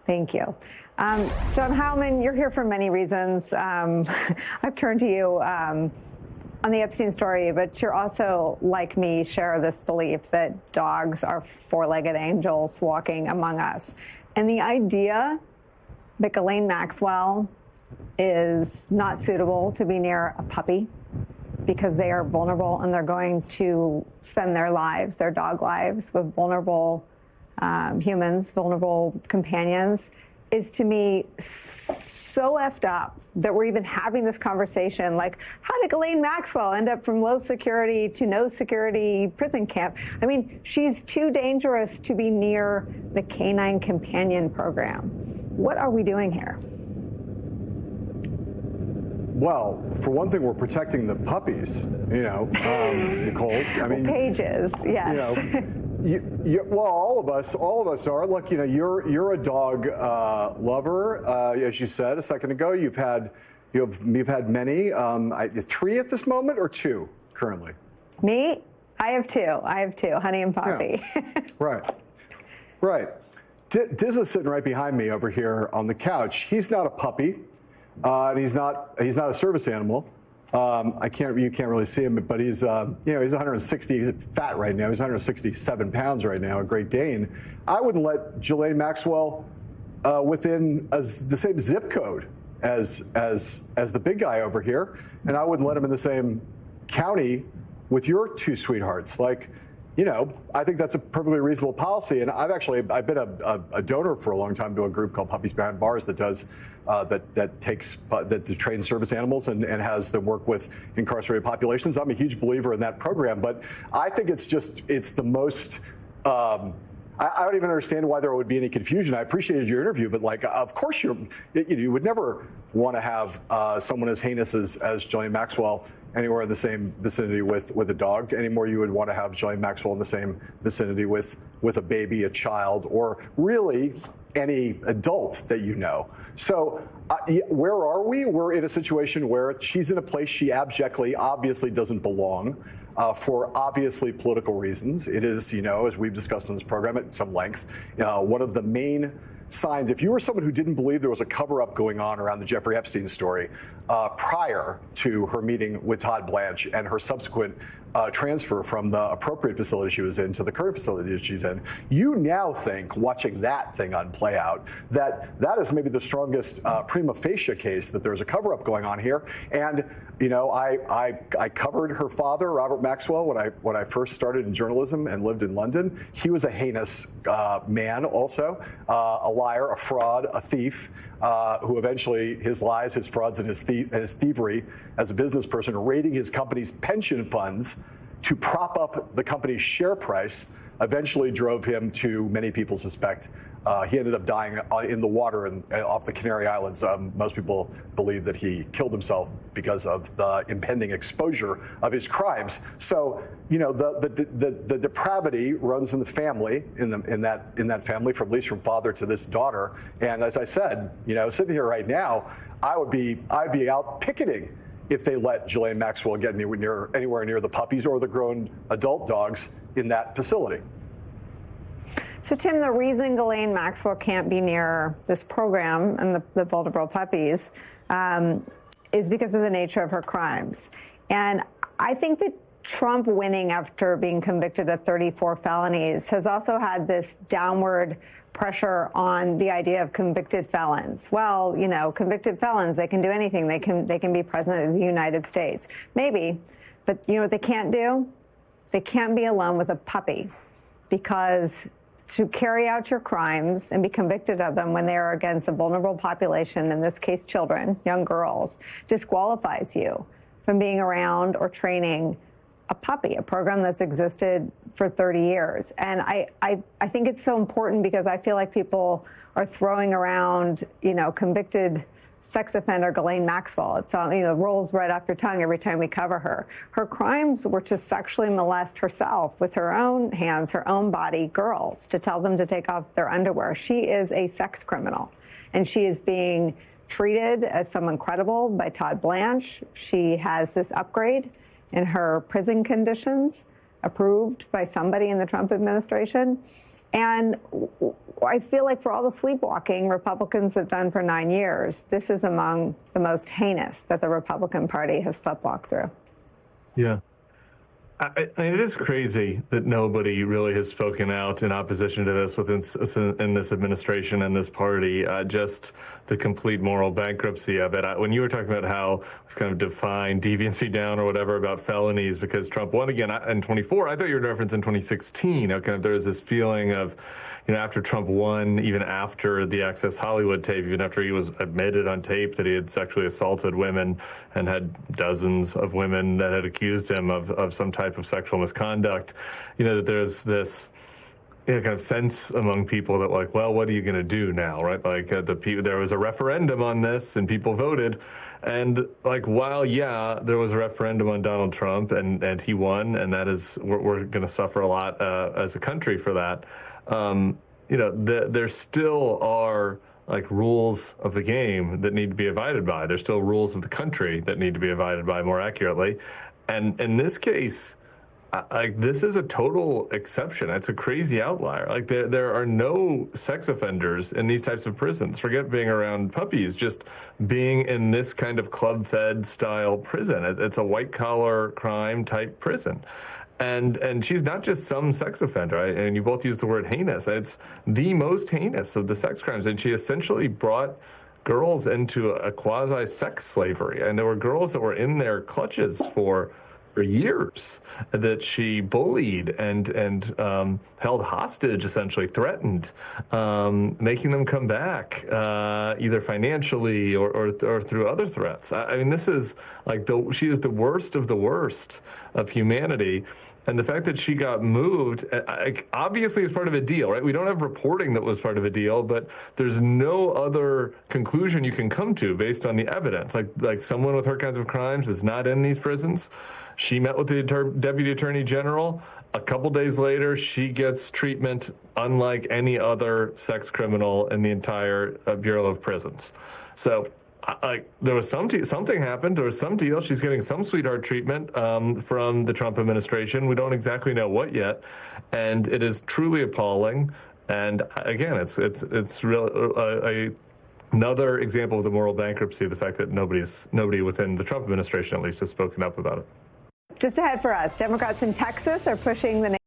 Thank you. John Heilman, you're here for many reasons. I've turned to you on the Epstein story, but you're also, like me, share this belief that dogs are four-legged angels walking among us. And the idea that Ghislaine Maxwell is not suitable to be near a puppy because they are vulnerable and they're going to spend their lives, their dog lives, with vulnerable humans, vulnerable companions, is to me so effed up that we're even having this conversation. Like, how did Ghislaine Maxwell end up from low security to no security prison camp? I mean, she's too dangerous to be near the Canine Companion Program. What are we doing here? Well, for one thing, we're protecting the puppies, Nicole. I mean, Pages, yes. Well, all of us are. Look, you're a dog lover, as you said a second ago. You've had many. 3 at this moment, or 2 currently? Me? I have 2, Honey and Poppy. Yeah. Right. Diz is sitting right behind me over here on the couch. He's not a puppy, and he's not a service animal. You can't really see him, but he's 160. He's fat right now. He's 167 pounds right now. A Great Dane. I wouldn't let Ghislaine Maxwell within the same zip code as the big guy over here, and I wouldn't let him in the same county with your 2 sweethearts. I think that's a perfectly reasonable policy. And I've been a donor for a long time to a group called Puppies Behind Bars that does that trains service animals and has them work with incarcerated populations. I'm a huge believer in that program, but I think it's the most. I don't even understand why there would be any confusion. I appreciated your interview, but of course you would never want to have someone as heinous as Ghislaine Maxwell anywhere in the same vicinity with a dog. Anymore, you would want to have Ghislaine Maxwell in the same vicinity with a baby, a child, or really any adult that you know. So where are we? We're in a situation where she's in a place she obviously doesn't belong. For obviously political reasons. It is, as we've discussed on this program at some length, one of the main signs, if you were someone who didn't believe there was a cover-up going on around the Jeffrey Epstein story prior to her meeting with Todd Blanche and her subsequent transfer from the appropriate facility she was in to the current facility that she's in, you now think, watching that thing play out, that is maybe the strongest prima facie case that there's a cover-up going on here. And I covered her father, Robert Maxwell, when I first started in journalism and lived in London. He was a heinous man, also a liar, a fraud, a thief. Who eventually his lies, his frauds, and his thievery as a business person, raiding his company's pension funds to prop up the company's share price, eventually drove him to, many people suspect, he ended up dying in the water off the Canary Islands. Most people believe that he killed himself because of the impending exposure of his crimes. So, the depravity runs in the family, in that family, from at least from father to this daughter. And as I said, sitting here right now, I'd be out picketing if they let Ghislaine Maxwell get anywhere near the puppies or the grown adult dogs in that facility. So, Tim, the reason Ghislaine Maxwell can't be near this program and the vulnerable puppies is because of the nature of her crimes. And I think that Trump winning after being convicted of 34 felonies has also had this downward pressure on the idea of convicted felons. Well, convicted felons, they can do anything. They can be president of the United States. Maybe. But you know what they can't do? They can't be alone with a puppy, because to carry out your crimes and be convicted of them when they are against a vulnerable population, in this case children, young girls, disqualifies you from being around or training a puppy, a program that's existed for 30 years. And I think it's so important, because I feel like people are throwing around, convicted sex offender Ghislaine Maxwell. It's rolls right off your tongue every time we cover her. Her crimes were to sexually molest herself with her own hands, her own body, girls, to tell them to take off their underwear. She is a sex criminal, and she is being treated as someone credible by Todd Blanche. She has this upgrade in her prison conditions approved by somebody in the Trump administration. And I feel like for all the sleepwalking Republicans have done for 9 years, this is among the most heinous that the Republican Party has sleptwalked through. Yeah. It is crazy that nobody really has spoken out in opposition to this in this administration and this party, just the complete moral bankruptcy of it. When you were talking about how we've kind of defined deviancy down or whatever about felonies because Trump won again in 24, I thought you were referencing 2016. Kind of there was this feeling of, after Trump won, even after the Access Hollywood tape, even after he was admitted on tape that he had sexually assaulted women and had dozens of women that had accused him of some type of sexual misconduct, that there's this kind of sense among people that like, well, what are you going to do now, right? Like there was a referendum on this and people voted. And like, while, yeah, there was a referendum on Donald Trump and he won, and that is, we're going to suffer a lot as a country for that. There still are like rules of the game that need to be abided by. There's still rules of the country that need to be abided by more accurately. And in this case, this is a total exception. It's a crazy outlier. Like there are no sex offenders in these types of prisons. Forget being around puppies, just being in this kind of club-fed style prison. It's a white-collar crime type prison. And she's not just some sex offender, and you both used the word heinous. It's the most heinous of the sex crimes, and she essentially brought girls into a quasi-sex slavery, and there were girls that were in their clutches for years that she bullied and held hostage, essentially threatened, making them come back either financially or through other threats. I mean, this is like she is the worst of humanity. And the fact that she got moved, obviously is part of a deal, right? We don't have reporting that was part of a deal, but there's no other conclusion you can come to based on the evidence. Like someone with her kinds of crimes is not in these prisons. She met with the Deputy Attorney General. A couple days later, she gets treatment unlike any other sex criminal in the entire Bureau of Prisons. So there was something happened. There was some deal. She's getting some sweetheart treatment from the Trump administration. We don't exactly know what yet, and it is truly appalling. And again, it's really another example of the moral bankruptcy. The fact that nobody within the Trump administration, at least, has spoken up about it. Just ahead for us, Democrats in Texas are pushing the